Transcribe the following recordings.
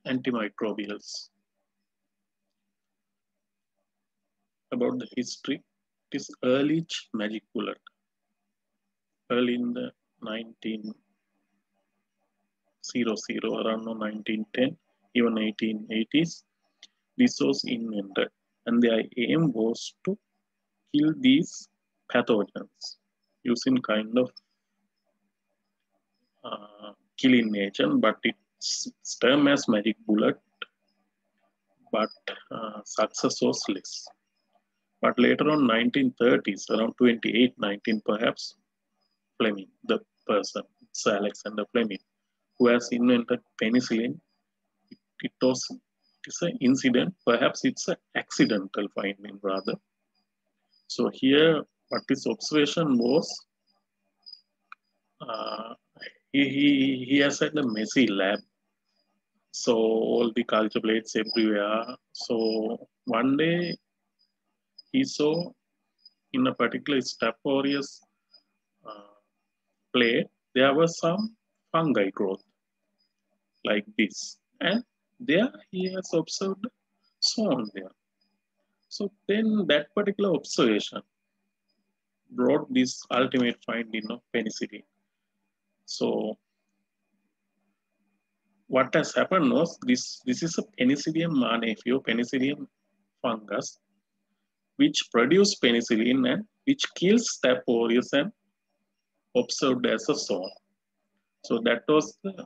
Antimicrobials. About the history, it is Ehrlich magic bullet. Early in the 1900, around 1910, even 1880s, this was invented, and their aim was to kill these pathogens using kind of killing agent, but it's termed as magic bullet, but success was less. But later on 1930s, around 28, 19 perhaps, Fleming, the person, Sir Alexander Fleming, who has invented penicillin. It is an incident, perhaps it's an accidental finding rather. So here, what his observation was, uh, he has had a messy lab, so all the culture plates everywhere. So one day he saw in a particular Staph aureus uh, plate there was some fungi growth like this, and there he has observed zone there. So then that particular observation brought this ultimate finding of penicillin. So what has happened was this is a Penicillium malneifio, Penicillium fungus, which produce penicillin and which kills Staph aureus and observed as a zone. So that was the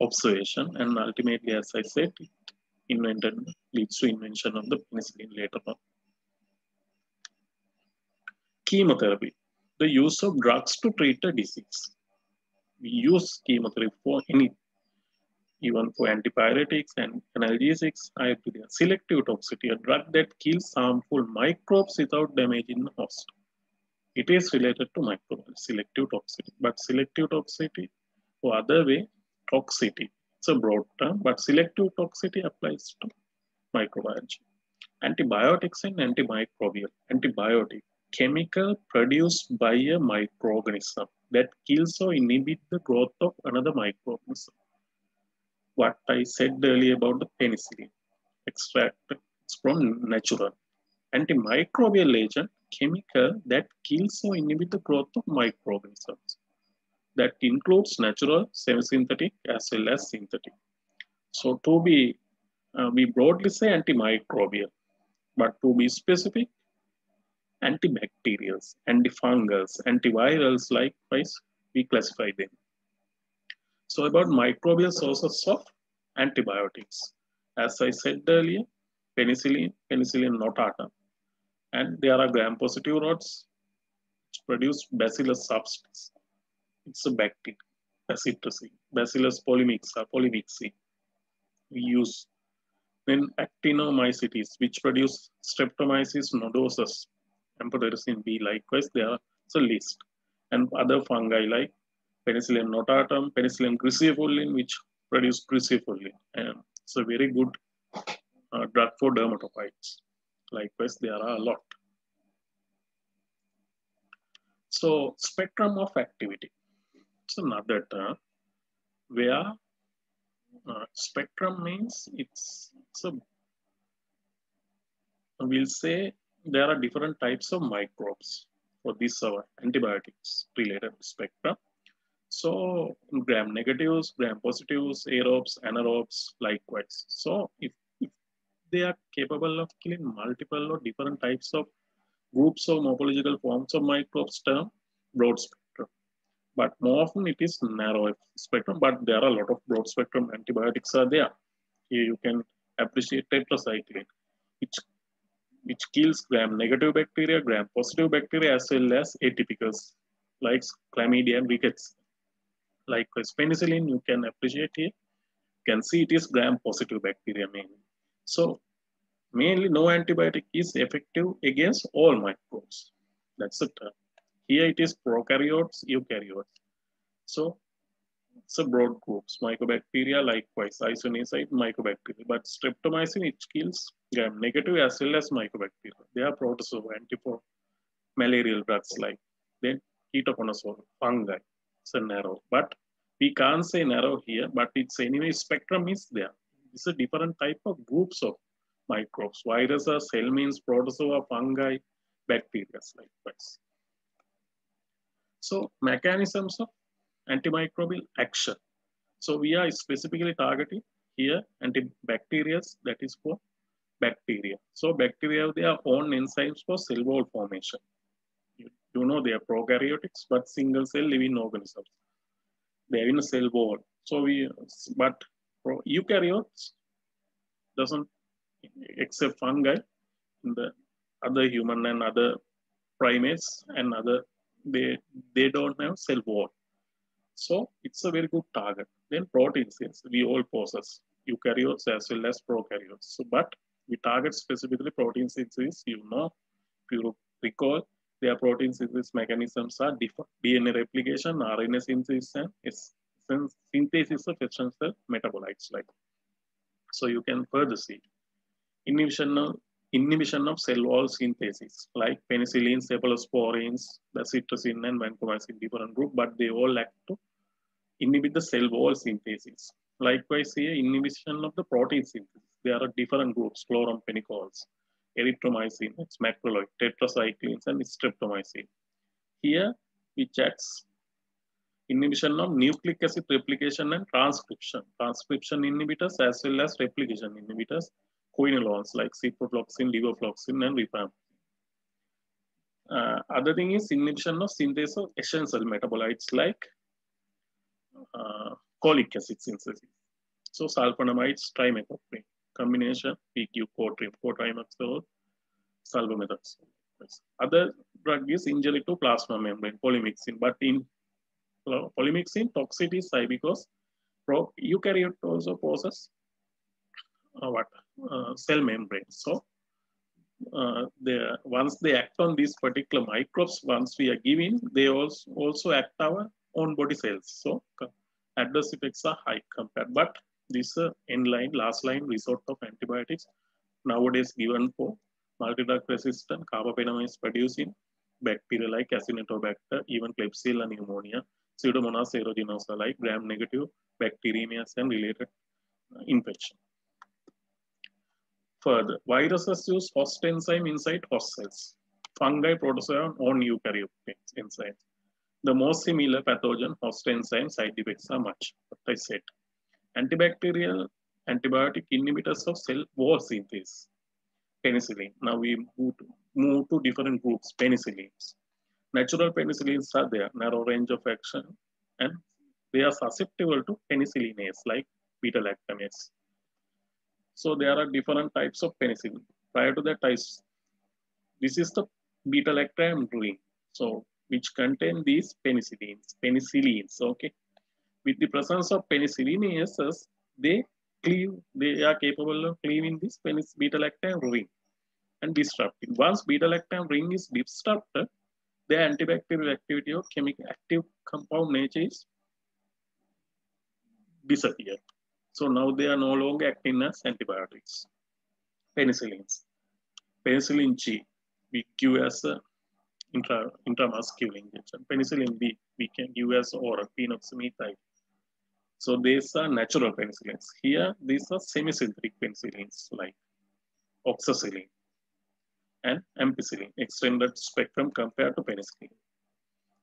observation, and ultimately, as I said, it invented leads to invention of the penicillin later on. Chemotherapy, the use of drugs to treat a disease. We use chemotherapy for any, even for antipyretics and analgesics. Selective toxicity, a drug that kills harmful microbes without damaging the host. It is related to microbial selective toxicity, but selective toxicity or other way, toxicity. It's a broad term, but selective toxicity applies to microbiology. Antibiotics and antimicrobial. Antibiotic, chemical produced by a microorganism that kills or inhibits the growth of another microorganism. What I said earlier about the penicillin extract, it's from natural. Antimicrobial agent, chemical that kills or inhibits the growth of microorganisms. That includes natural, semi-synthetic, as well as synthetic. So to be, we broadly say antimicrobial, but to be specific, antibacterials, antifungals, antivirals, likewise, we classify them. So about microbial sources of antibiotics. As I said earlier, penicillin, Penicillium notatum, and there are gram-positive rods which produce Bacillus substance. It's a bacteria, Bacillus polymyxa. We use then actinomycetes, which produce Streptomyces nodosus, amphotericin B. Likewise, there are a list, and other fungi like Penicillium notatum, Penicillium cruciferum, which produce cruciferum. And it's a very good drug for dermatophytes. Likewise, there are a lot. So, spectrum of activity. It's another term where spectrum means it's a, we'll say there are different types of microbes for this antibiotics related spectrum. So gram negatives, gram positives, aerobes, anaerobes, likewise. So if they are capable of killing multiple or different types of groups of morphological forms of microbes, term broad spectrum. But more often it is narrow spectrum, but there are a lot of broad spectrum antibiotics are there. Here you can appreciate tetracycline, which kills gram-negative bacteria, gram-positive bacteria, as well as atypicals like chlamydia and rickets. Likewise, penicillin, you can appreciate here. You can see it is gram-positive bacteria mainly. So, mainly no antibiotic is effective against all microbes. That's the term. Here it is prokaryotes, eukaryotes. So, it's a broad groups. Mycobacteria, likewise, isoniazid, mycobacteria. But streptomycin, it kills gram-negative as well as mycobacteria. They are protozoa, malarial drugs like then ketoconazole, fungi. It's a narrow, but we can't say narrow here, but it's anyway spectrum is there. It's a different type of groups of microbes. Viruses, helminths, protozoa, fungi, bacteria, likewise. So mechanisms of antimicrobial action. So we are specifically targeting here antibacterial, that is for bacteria. So bacteria have their own enzymes for cell wall formation. You know they are prokaryotics, but single cell living organisms. They are in a cell wall. So but eukaryotes doesn't, except fungi, the other human and other primates and other, they don't have cell wall. So it's a very good target. Then proteins, yes, we all possess eukaryotes as well as prokaryotes. So, but we target specifically protein synthesis. You know, if you recall, their protein synthesis mechanisms are different. DNA replication, RNA synthesis, and synthesis of essential metabolites. Like, so you can further see inhibition of cell wall synthesis, like penicillin, cephalosporins, cetirizine, and vancomycin, different group, but they all act to inhibit the cell wall synthesis. Likewise, here, inhibition of the protein synthesis. There are different groups, chloramphenicol, erythromycin, it's macrolide, tetracyclines, and streptomycin. Here, which acts inhibition of nucleic acid replication and transcription. Transcription inhibitors as well as replication inhibitors, quinolones like ciprofloxacin, levofloxacin, and rifampicin. Other thing is inhibition of synthesis of essential metabolites like cholic acid synthesis. So sulfonamides, trimethoprim combination, PQ, cotrimoxazole, sulfamethoxazole. Other drug is injury to plasma membrane, polymyxin, but in polymyxin toxicity is high because eukaryote also possess cell membrane. So once they act on these particular microbes, once we are giving, they also act our own body cells. So adverse effects are high compared. But this end line, last line resort of antibiotics nowadays given for multi-drug resistant carbapenemase producing bacteria like Acinetobacter, even Klebsiella pneumonia, Pseudomonas aeruginosa like gram-negative bacteremias and related infection. Further, viruses use host enzyme inside host cells. Fungi protozoa on eukaryote enzymes. The most similar pathogen host enzyme side effects are much, what I said. Antibacterial antibiotic inhibitors of cell wall synthesis. Penicillin. Now we move to different groups. Penicillins. Natural penicillins are there, narrow range of action, and they are susceptible to penicillinase like beta-lactamase. So there are different types of penicillin. Prior to that, this is the beta-lactam ring, so which contain these penicillins. Okay, with the presence of penicillinases, they are capable of cleaving this beta-lactam ring and disrupting. Once beta-lactam ring is disrupted, the antibacterial activity of chemical active compound nature is disappeared. So now they are no longer acting as antibiotics. Penicillins. Penicillin G, we give as a intramuscular injection. Penicillin B, we can give as oral, phenoxymethyl. So these are natural penicillins. Here, these are semisynthetic penicillins like oxacillin and ampicillin, extended spectrum compared to penicillin.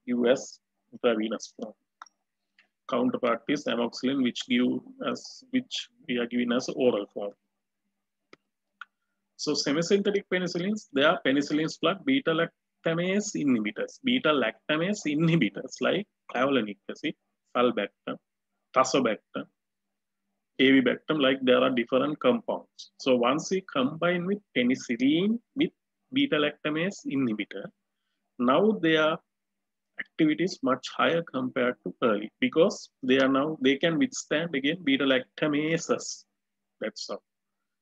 US intravenous form. Counterpart is amoxicillin, which we are giving as oral form. So semisynthetic penicillins, they are penicillins plus beta-lactamase inhibitors. Beta-lactamase inhibitors like clavulanic acid, sulbactam, tazobactam, avibactam, like there are different compounds. So once we combine with penicillin with beta-lactamase inhibitor, now their activity is much higher compared to early because they can withstand again beta-lactamases. That's all.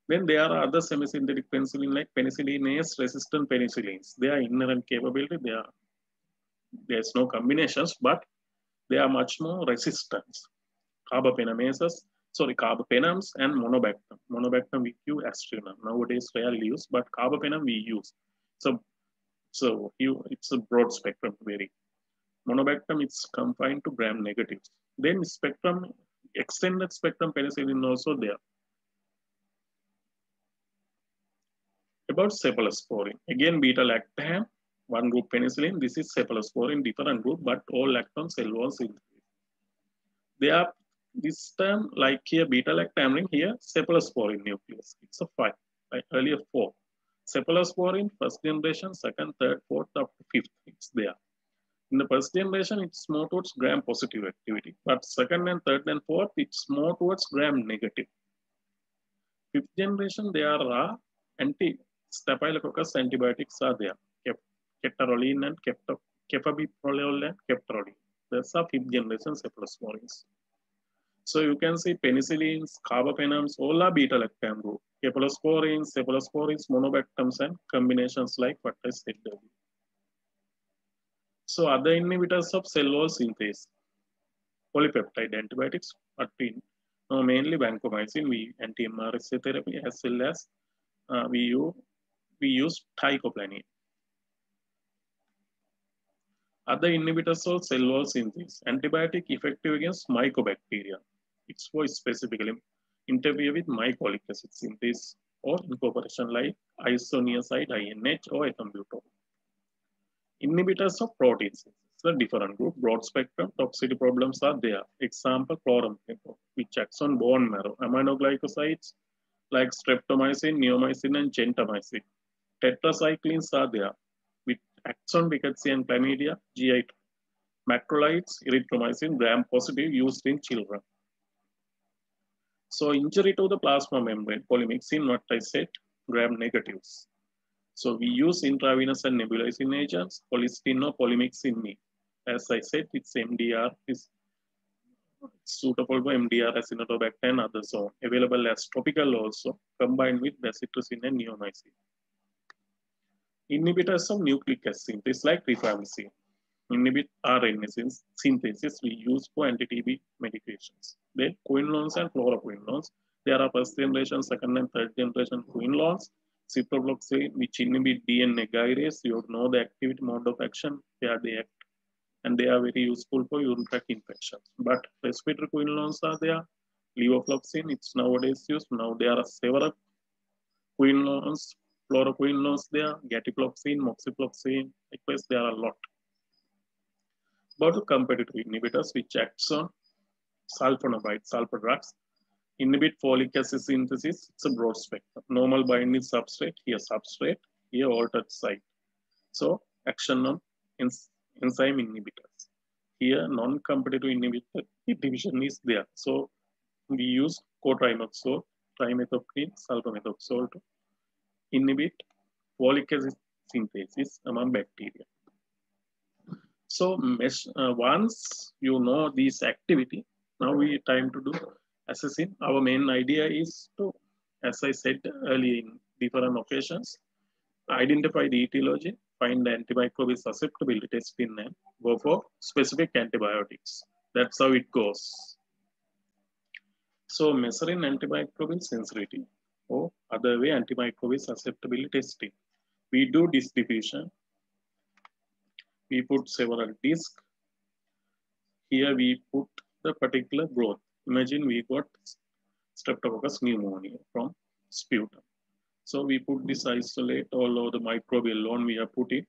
Then there are other semisynthetic penicillin like penicillinase resistant penicillins. They are inherent capability. There's no combinations, but they are much more resistant. Carbapenemases, carbapenems and monobactam. Monobactam we use astrinum. Nowadays rarely used, but carbapenem we use. So it's a broad spectrum very. Monobactam it's confined to gram negatives. Then extended spectrum penicillin also there. about cephalosporin? Again, beta-lactam, one group penicillin. This is cephalosporin, different group, but all act on cell wall synthesis. They are this term, like here beta-lactam ring, here cephalosporin nucleus. It's a 5, like earlier 4. Cephalosporin, first generation, second, third, fourth, up to fifth. It's there. In the first generation, it's more towards gram-positive activity, but second and third and fourth, it's more towards gram-negative. Fifth generation, there are anti-staphylococcus antibiotics are there. Ketorolac and kefabiprolol and keftaroline. Those are fifth generation cephalosporins. So you can see penicillins, carbapenems, all are beta-lactam group. Cephalosporins, monobactams, and combinations like what I said earlier. So other inhibitors of cell wall synthase, polypeptide antibiotics, but mainly vancomycin, anti-MRSA therapy, as well as we use teicoplanin. Other inhibitors of cell wall synthase, antibiotic effective against mycobacteria. It's for specifically interfere with mycolic acid synthase or incorporation like isoniazid, INH, or ethambutol. Inhibitors of protein synthesis, a different group. Broad spectrum toxicity problems are there. Example, chloramphenicol, which acts on bone marrow. Aminoglycosides like streptomycin, neomycin, and gentamicin. Tetracyclines are there, which acts on rickettsia and chlamydia, GI. Macrolides, erythromycin, gram-positive, used in children. So injury to the plasma membrane, polymyxin, what I said, gram-negatives. So we use intravenous and nebulizing agents, polystyrene or polymyxin. As I said, it's MDR is suitable for MDR, Acinetobacter, and others. So available as topical also, combined with bacitracin and neomycin. Inhibitors of nucleic acid synthesis like rifampicin. Inhibit RNA synthesis we use for anti-TB medications. Then quinolones and fluoroquinolones. There are first generation, second and third generation quinolones. Ciprofloxacin, which inhibit DNA gyrase. You know the activity mode of action, where they act, and they are very useful for urinary tract infections. But respiratory quinolones are there. Levofloxacin, it's nowadays used. Now there are several quinolones, fluoroquinolones there, gatifloxacin, moxifloxacin, likewise there are a lot. About the competitive inhibitors, which acts on sulfonamide, sulfur drugs, inhibit folic acid synthesis. It's a broad spectrum. Normal binding substrate, here altered site. So action on enzyme inhibitors. Here non-competitive inhibitor division is there. So we use cotrimoxazole, trimethoprim, sulfamethoxazole to inhibit folic acid synthesis among bacteria. So once you know this activity, now we time to do assessing. Our main idea is to, as I said earlier in different occasions, identify the etiology, find the antimicrobial susceptibility testing, and go for specific antibiotics. That's how it goes. So measuring antimicrobial sensitivity or other way antimicrobial susceptibility testing. We do disk diffusion. We put several discs. Here we put the particular growth. Imagine we got Streptococcus pneumoniae from sputum. So we put this isolate all over the microbial lawn. We have put it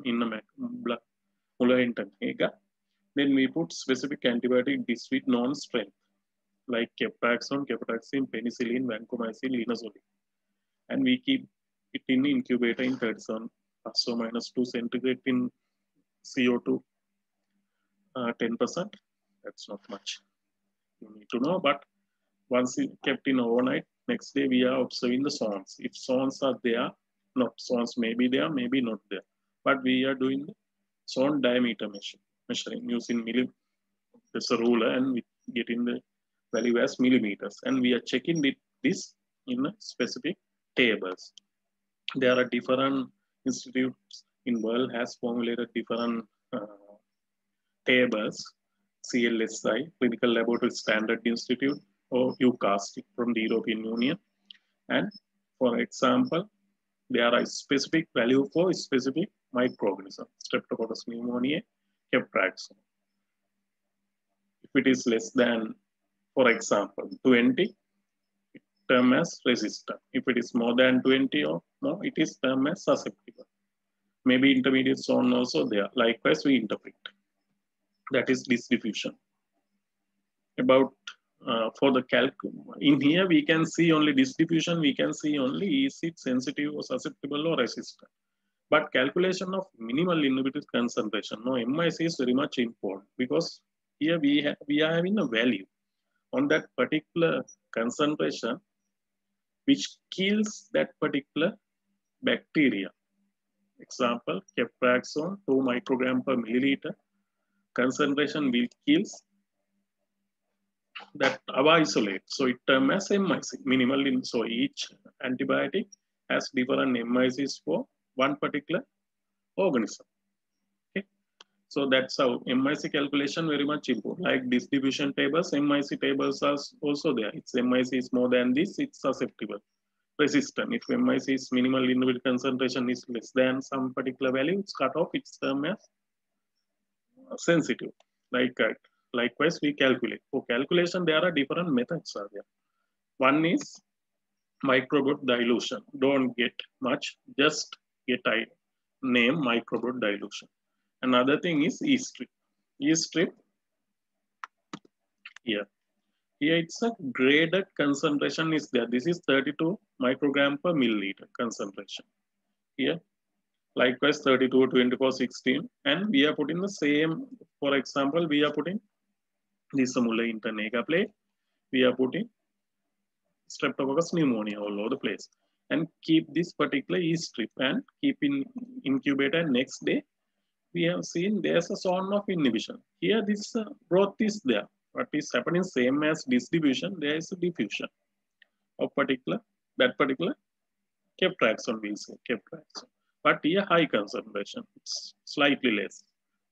in the blood. Then we put specific antibiotic disc with non-strength like ceftriaxone, ceftriaxone, penicillin, vancomycin, linezolid. And we keep it in the incubator in 37 plus or minus 2 centigrade in CO2 10%. That's not much. You need to know, but once it kept in overnight, next day we are observing the zones. If zones are there, not zones may be there, maybe not there. But we are doing the zone diameter measuring using there's a ruler, and we get in the value as millimeters. And we are checking this in specific tables. There are different institutes in world has formulated different tables. CLSI, Clinical Laboratory Standard Institute, or UCAST from the European Union. And for example, there are a specific value for a specific microorganism, Streptococcus pneumoniae, ceftriaxone. If it is less than, for example, 20, it termed as resistant. If it is more than 20 or more, it is termed as susceptible. Maybe intermediate zone also there. Likewise, we interpret. That is distribution. About for the calc, in here we can see only distribution, we can see only is it sensitive or susceptible or resistant. But calculation of minimal inhibitor concentration, no, MIC is very much important because here we are having a value on that particular concentration which kills that particular bacteria. Example, ceftriaxone 2 microgram per milliliter concentration will kill that AVA isolate. So it termed as MIC, minimal. So each antibiotic has different MICs for one particular organism. Okay. So that's how MIC calculation very much important. Like distribution tables, MIC tables are also there. Its MIC is more than this, it's susceptible. Resistant. If MIC is minimal inhibitor concentration is less than some particular value, it's cut off, it's termed as sensitive. Likewise, we calculate. For calculation, there are different methods. One is microbrut dilution. Don't get much, just get I name microbrut dilution. Another thing is E-strip. E-strip here. Here it's a graded concentration is there. This is 32 microgram per milliliter concentration. Here, likewise 32, 24, 16. And we are putting the same, for example, we are putting this internega plate. We are putting Streptococcus pneumonia all over the place. And keep this particular E-strip and keep in incubator. Next day, we have seen there's a zone of inhibition. Here, this growth is there. What is happening same as distribution, there is a diffusion of that particular ceftriaxone, we'll say ceftriaxone. But here high concentration, it's slightly less,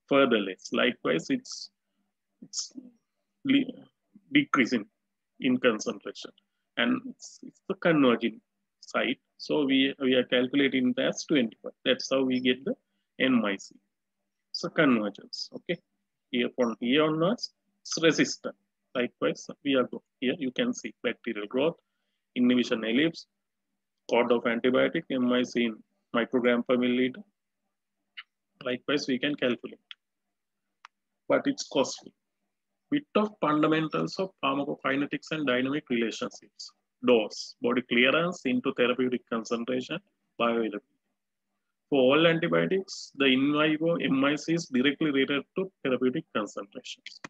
further less. Likewise, it's decreasing in concentration, and it's the converging site. So we are calculating that as 25. That's how we get the MIC. So convergence. Okay, here from here onwards, it's resistant. Likewise, we are here. You can see bacterial growth, inhibition ellipse, code of antibiotic, MIC in microgram per milliliter. Likewise, we can calculate, but it's costly. Bit of fundamentals of pharmacokinetics and dynamic relationships. Dose, body clearance into therapeutic concentration, bioavailability. For all antibiotics, the in vivo MIC is directly related to therapeutic concentrations.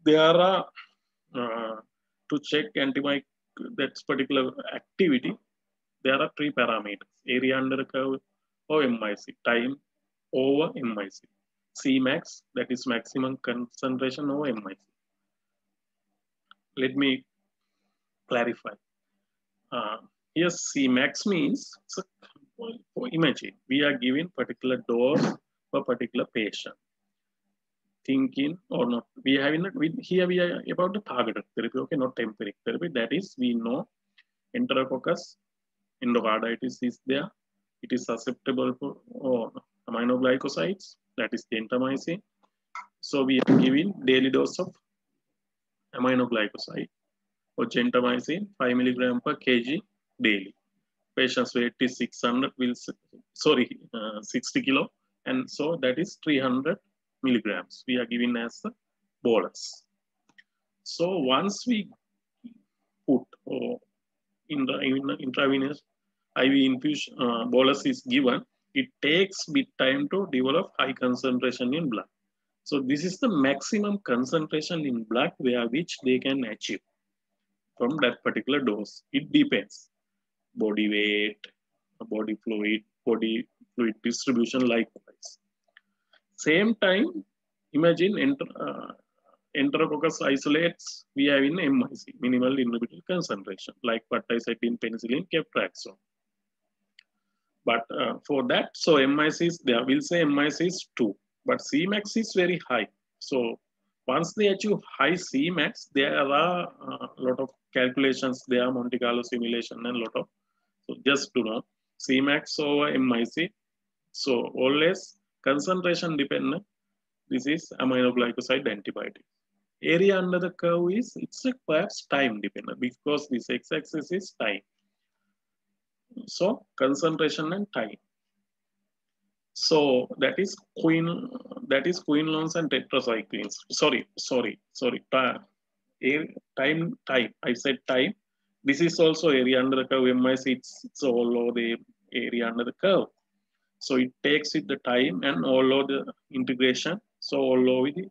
There are, to check antibiotic, that's particular activity, there are 3 parameters: area under the curve or MIC, time over MIC. Cmax, that is maximum concentration over MIC. Let me clarify. Here Cmax means, imagine we are giving particular dose for particular patient. Thinking or not, we have here we are about the targeted therapy, okay, not empiric therapy. That is, we know Enterococcus endocarditis is there. It is susceptible for aminoglycosides, that is gentamicin. So we are giving daily dose of aminoglycoside or gentamicin 5 milligram per kg daily. Patient's weight is 60 kilo, and so that is 300 milligrams. We are giving as the bolus. So once we put in the intravenous IV infusion bolus is given, it takes bit time to develop high concentration in blood. So this is the maximum concentration in blood which they can achieve from that particular dose. It depends. Body weight, body fluid distribution likewise. Same time, imagine Enterococcus isolates we have in MIC, minimal inhibitor concentration, like what I said in penicillin, ceftriaxone. But for that, so MIC is there, we'll say MIC is 2, but Cmax is very high. So once they achieve high Cmax, there are a lot of calculations, there are Monte Carlo simulation and a lot of, so just to know, Cmax over MIC. So always concentration dependent. This is aminoglycoside antibiotic. Area under the curve is, it's a perhaps time dependent because this x-axis is time. So concentration and time. So that is quinolones and tetracyclines. Sorry. Time. I said time. This is also area under the curve. MIC, it's all over the area under the curve. So it takes it the time and all over the integration. So all over the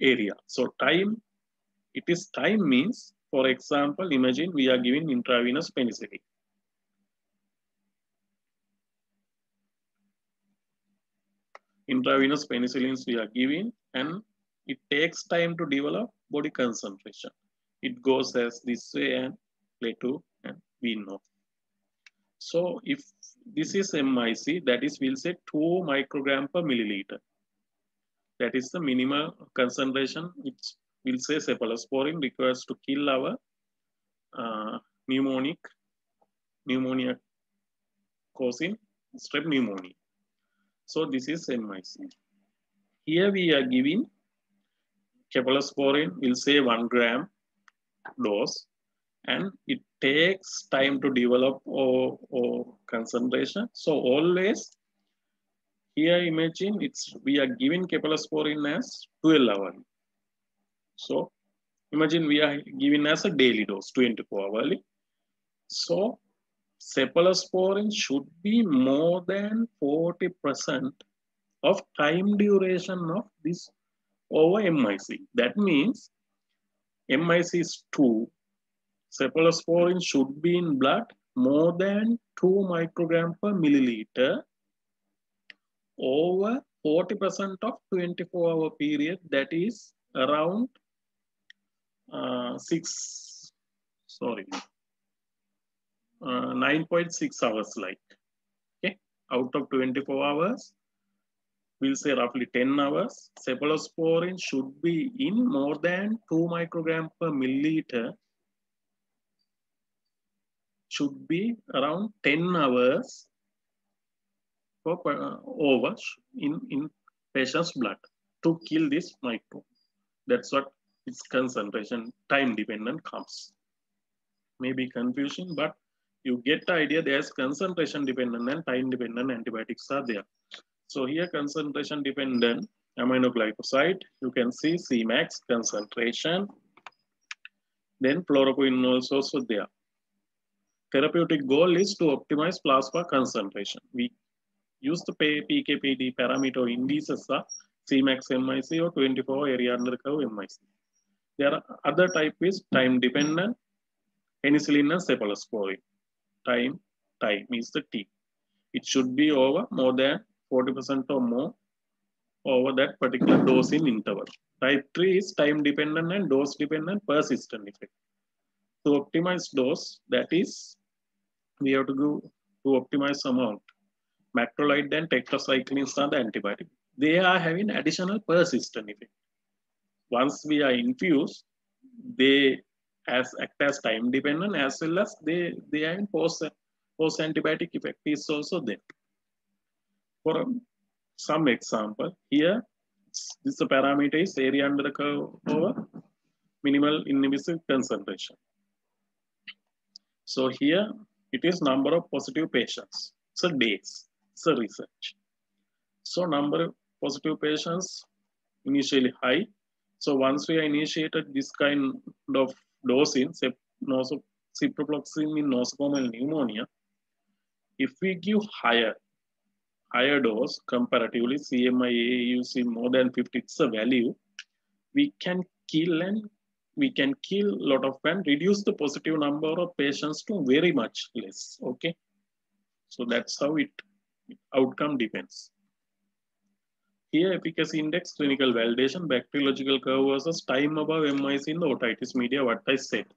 area. So time, it is time means, for example, imagine we are giving intravenous penicillin. Intravenous penicillins we are giving, and it takes time to develop body concentration. It goes as this way and plateau, and we know. So if this is MIC, that is, we'll say 2 microgram per milliliter. That is the minimal concentration which we'll say cephalosporin requires to kill our pneumonia causing strep pneumonia. So this is MIC. Here we are giving cephalosporin, we'll say 1 gram dose, and it takes time to develop or concentration. So always here imagine we are giving cephalosporin as 12 hourly. So imagine we are giving as a daily dose, 24 hourly. So cephalosporin should be more than 40% of time duration of this over MIC. That means MIC is 2. Cephalosporin should be in blood more than 2 microgram per milliliter over 40% of 24-hour period. That is around 9.6 hours like. Okay, out of 24 hours, we'll say roughly 10 hours. Cephalosporin should be in more than 2 microgram per milliliter, should be around 10 hours for over in patient's blood to kill this microbe. That's what its concentration time dependent comes. Maybe confusing, but you get the idea. There's concentration dependent and time dependent antibiotics are there. So here concentration dependent aminoglycoside, you can see Cmax concentration. Then fluoroquinolones also there. Therapeutic goal is to optimize plasma concentration. We use the PKPD parameter indices are Cmax MIC or 24 area under the curve MIC. There are other type is time dependent, penicillin and cephalosporin. Time is the T. It should be over more than 40% or more over that particular dose in interval. Type 3 is time dependent and dose dependent persistent effect. To optimize dose, that is, we have to go to optimize amount. Macrolide and tetracyclines are the antibiotic. They are having additional persistent effect. Once we are infused, they act as time dependent as well as they are in post antibiotic effect is also there. For some example, here this parameter is area under the curve over minimal invasive concentration. So here it is number of positive patients. So days. It's a research. So number of positive patients initially high. So once we initiated this kind of dosing, ciprofloxacin in nosocomial pneumonia, if we give higher dose comparatively, CMI AUC more than 50, it's a value, we can kill a lot of and reduce the positive number of patients to very much less. Okay, so that's how outcome depends. Here, efficacy index, clinical validation, bacteriological curve versus time above MIC in the otitis media. What I said,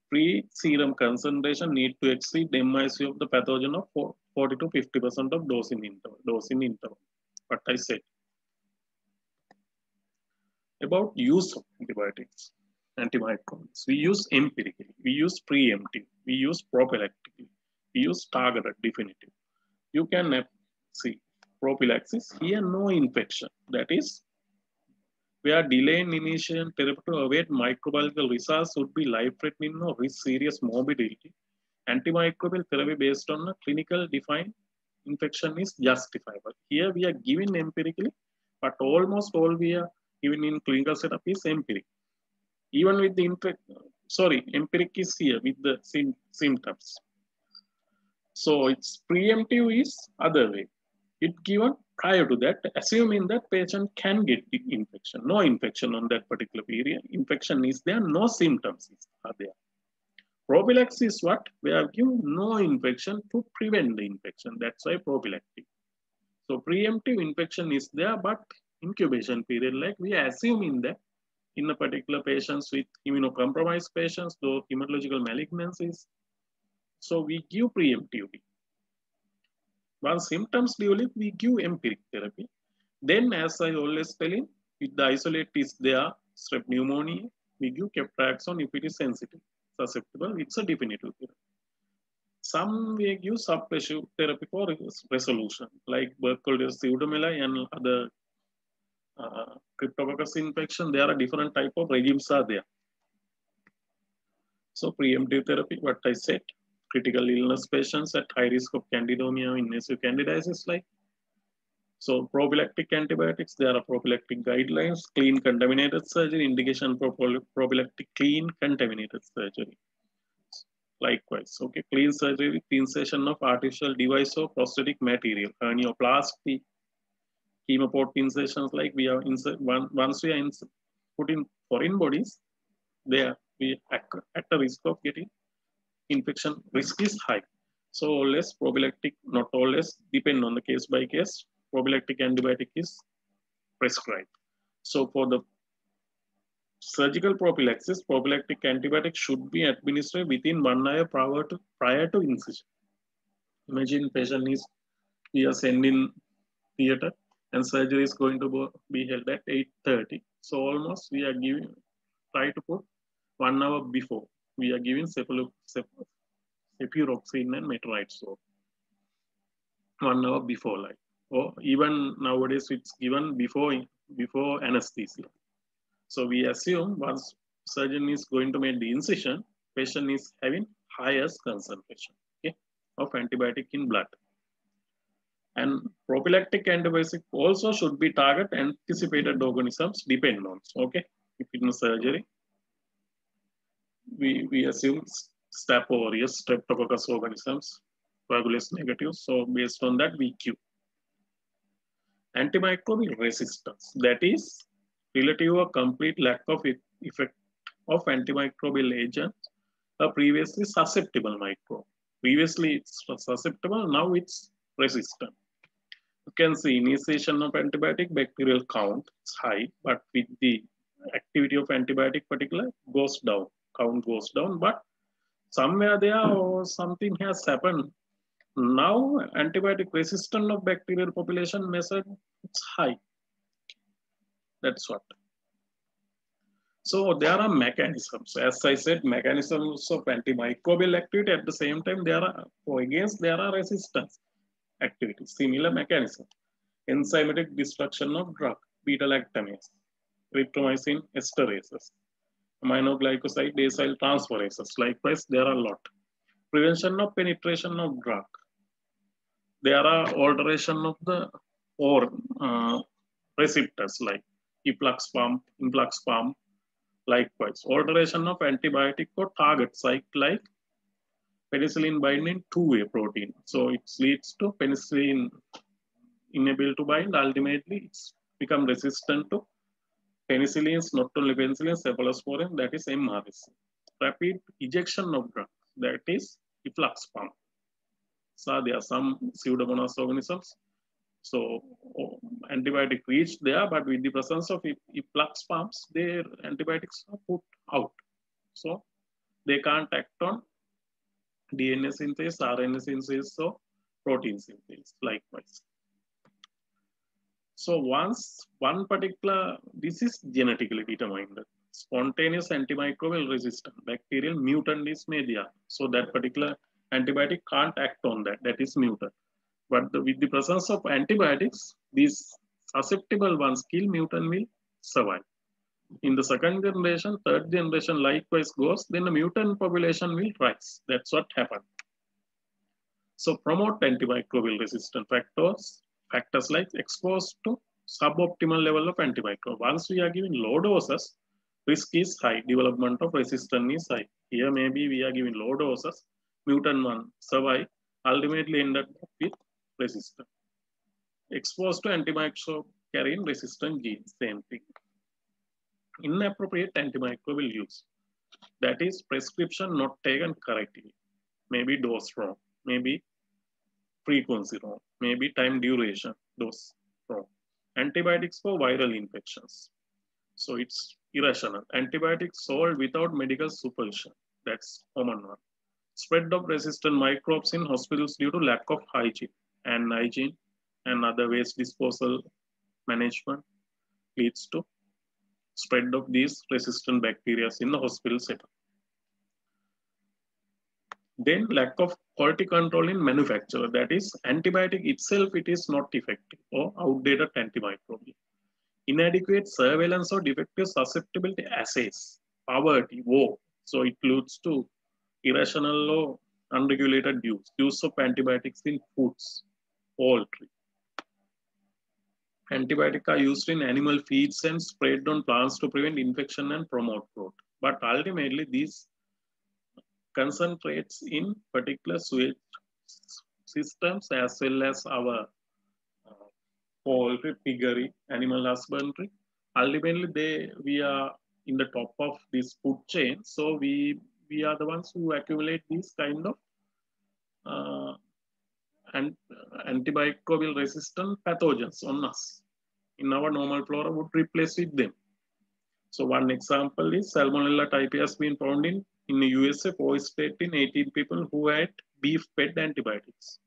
free serum concentration need to exceed MIC of the pathogen of 40 to 50% of dose in interval. What I said about use of antibiotics, antimicrobials. We use empirically, we use preemptive, we use prophylactically, we use targeted definitive. You can see prophylaxis here, no infection. That is where delay in initiation therapy to await microbiological results would be life-threatening or risk serious morbidity. Antimicrobial therapy based on a clinical defined infection is justifiable. Here we are giving empirically, but almost all we are giving in clinical setup is empiric. Even with the empiric is here with the symptoms. So its preemptive is other way. It given prior to that, assuming that patient can get the infection, no infection on that particular period. Infection is there, no symptoms are there. Prophylaxis is what? We have given no infection to prevent the infection. That's why prophylactic. So preemptive infection is there, but incubation period, like we are assuming that in a particular patients with immunocompromised patients, though hematological malignancies, so we give preemptively. Once symptoms develop, we give empiric therapy. Then, as I always telling, if the isolate is there, strep pneumonia, we give ceftriaxone if it is sensitive, susceptible, it's a definitive therapy. Some we give suppressive therapy for resolution, like Burkholderia pseudomyeli and other Cryptococcus infection. There are different type of regimes are there. So preemptive therapy, what I said, critical illness patients at high risk of candidemia, invasive candidiasis like. So prophylactic antibiotics, there are prophylactic guidelines, clean contaminated surgery, indication for prophylactic clean contaminated surgery. Likewise, okay, clean surgery with insertion of artificial device or prosthetic material, hernioplasty, hemoport insertions, like we are once we are putting foreign bodies, there we at the risk of getting infection risk is high. So always prophylactic, not always, depend on the case by case, prophylactic antibiotic is prescribed. So for the surgical prophylaxis, prophylactic antibiotic should be administered within 1 hour prior to incision. Imagine patient is, we are sending theater and surgery is going to be held at 8:30. So almost we are giving, try to put 1 hour before. We are giving cefuroxime and meteorite soap 1 hour before, like, or even nowadays it's given before anesthesia. So we assume once surgeon is going to make the incision, patient is having highest concentration, okay, of antibiotic in blood. And prophylactic antibiotic also should be target anticipated organisms depend on. Okay, if in surgery, we assume Staph aureus, Streptococcus organisms, coagulase negative. So based on that, we give antimicrobial resistance. That is relative or complete lack of effect of antimicrobial agents. A previously susceptible microbe. Previously it's susceptible, now it's resistant. You can see initiation of antibiotic, bacterial count is high, but with the activity of antibiotic particular goes down, count goes down, but somewhere there or something has happened. Now antibiotic resistant of bacterial population measured, it's high. That's what. So there are mechanisms. As I said, mechanisms of antimicrobial activity. At the same time, there are resistance activities. Similar mechanism. Enzymatic destruction of drug, beta-lactamase, erythromycin esterases, aminoglycoside acyl transferases. Likewise, there are a lot. Prevention of penetration of drug. There are alteration of the receptors like efflux pump, influx pump. Likewise, alteration of antibiotic or target site like penicillin binding two-way protein. So it leads to penicillin inability to bind. Ultimately, it's become resistant to penicillins, not only penicillin, cephalosporin, that is MRSA. Rapid ejection of drugs, that is efflux pump. So there are some pseudomonas organisms. So antibiotic reach there, but with the presence of efflux pumps, their antibiotics are put out. So they can't act on DNA synthase, RNA synthase, so protein synthase, likewise. So once one particular, this is genetically determined, spontaneous antimicrobial resistant bacterial mutant is media. So that particular antibiotic can't act on that, that is mutant. But with the presence of antibiotics, these susceptible ones, kill mutant will survive. In the second generation, third generation likewise goes, then the mutant population will rise. That's what happened. So promote antimicrobial resistant factors like exposed to suboptimal level of antimicrobial. Once we are giving low doses, risk is high, development of resistance is high. Here maybe we are giving low doses, mutant one survive, ultimately ended up with resistance. Exposed to antimicrobial carrying resistant genes, same thing. Inappropriate antimicrobial use. That is prescription not taken correctly. Maybe dose wrong, maybe frequency wrong, maybe time duration, dose wrong. Antibiotics for viral infections. So it's irrational. Antibiotics sold without medical supervision. That's common one. Spread of resistant microbes in hospitals due to lack of hygiene and other waste disposal management leads to spread of these resistant bacteria in the hospital setup. Then lack of quality control in manufacture. That is, antibiotic itself, it is not effective or outdated antimicrobial. Inadequate surveillance or defective susceptibility assays, poverty, war. So it leads to irrational or unregulated use of antibiotics in foods, poultry. Antibiotics are used in animal feeds and sprayed on plants to prevent infection and promote growth. But ultimately, these concentrates in particular sewage systems as well as our poultry, piggery, animal husbandry. Ultimately, we are in the top of this food chain, so we are the ones who accumulate these kind of uh, and antimicrobial resistant pathogens on us. In our normal flora, would replace with them. So one example is Salmonella typhi has been found in the USA, 4 states in 18 people who had beef fed antibiotics.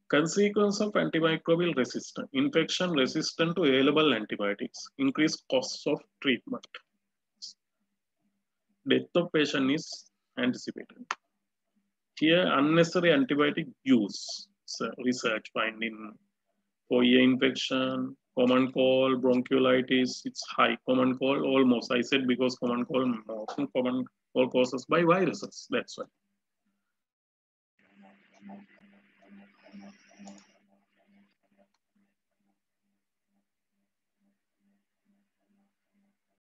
Consequence of antimicrobial resistance, infection resistant to available antibiotics, increased costs of treatment. Death of patient is anticipated. Here, unnecessary antibiotic use, so research finding for ear infection, common cold, bronchiolitis, it's high. Common cold, almost. I said because common cold, often common cold causes by viruses. That's why.